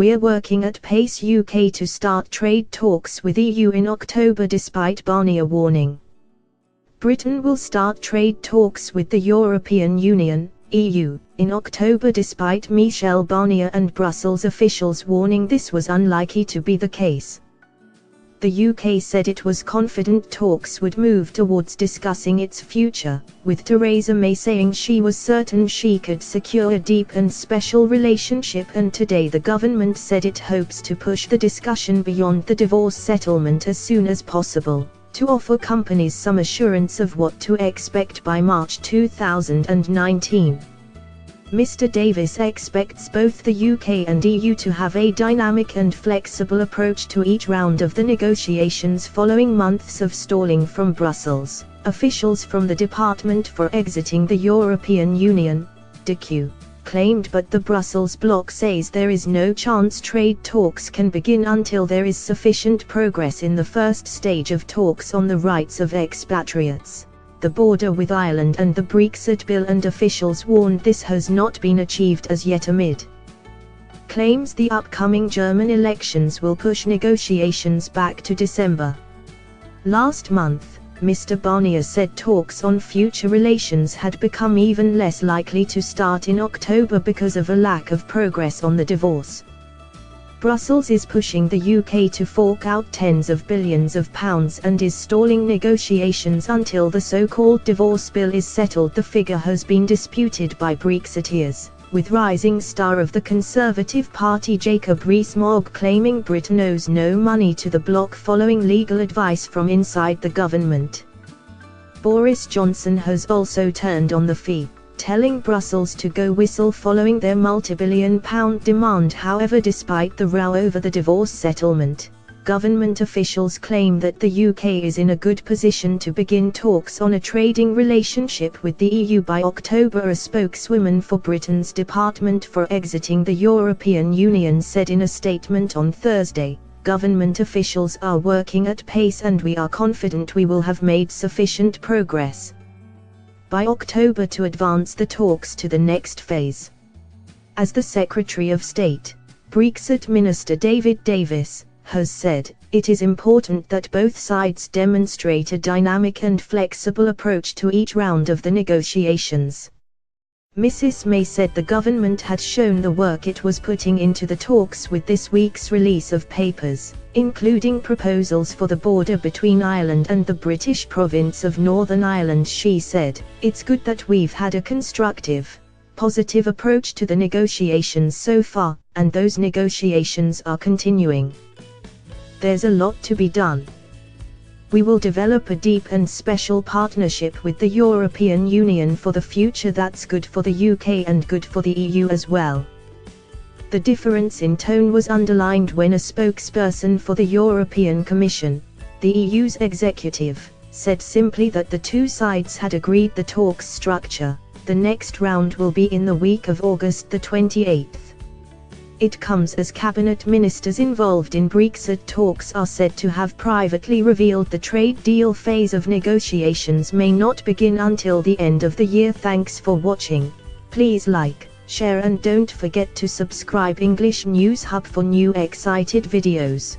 "We're working at pace UK to start trade talks with EU in October despite Barnier warning. Britain will start trade talks with the European Union, EU, in October despite Michel Barnier and Brussels officials warning this was unlikely to be the case. The UK said it was confident talks would move towards discussing its future, with Theresa May saying she was certain she could secure a deep and special relationship, and today the government said it hopes to push the discussion beyond the divorce settlement as soon as possible, to offer companies some assurance of what to expect by March 2019. Mr. Davis expects both the UK and EU to have a dynamic and flexible approach to each round of the negotiations following months of stalling from Brussels, officials from the Department for Exiting the European Union, DECU, claimed, but the Brussels bloc says there is no chance trade talks can begin until there is sufficient progress in the first stage of talks on the rights of expatriates, the border with Ireland and the Brexit bill, and officials warned this has not been achieved as yet amid claims the upcoming German elections will push negotiations back to December. Last month, Mr. Barnier said talks on future relations had become even less likely to start in October because of a lack of progress on the divorce. Brussels is pushing the UK to fork out tens of billions of pounds and is stalling negotiations until the so-called divorce bill is settled. The figure has been disputed by Brexiteers, with rising star of the Conservative Party Jacob Rees-Mogg claiming Britain owes no money to the bloc following legal advice from inside the government. Boris Johnson has also turned on the fee, telling Brussels to go whistle following their multi-billion-pound demand. However, despite the row over the divorce settlement, government officials claim that the UK is in a good position to begin talks on a trading relationship with the EU by October. A spokeswoman for Britain's Department for Exiting the European Union said in a statement on Thursday, "Government officials are working at pace and we are confident we will have made sufficient progress by October to advance the talks to the next phase." As the Secretary of State, Brexit Minister David Davis, has said, it is important that both sides demonstrate a dynamic and flexible approach to each round of the negotiations. Mrs. May said the government had shown the work it was putting into the talks with this week's release of papers, including proposals for the border between Ireland and the British province of Northern Ireland. She said, "It's good that we've had a constructive, positive approach to the negotiations so far, and those negotiations are continuing. There's a lot to be done. We will develop a deep and special partnership with the European Union for the future that's good for the UK and good for the EU as well." The difference in tone was underlined when a spokesperson for the European Commission, the EU's executive, said simply that the two sides had agreed the talks structure. The next round will be in the week of August the 28th. It comes as cabinet ministers involved in Brexit talks are said to have privately revealed the trade deal phase of negotiations may not begin until the end of the year. Thanks for watching. Please like, share and don't forget to subscribe English News Hub for new excited videos.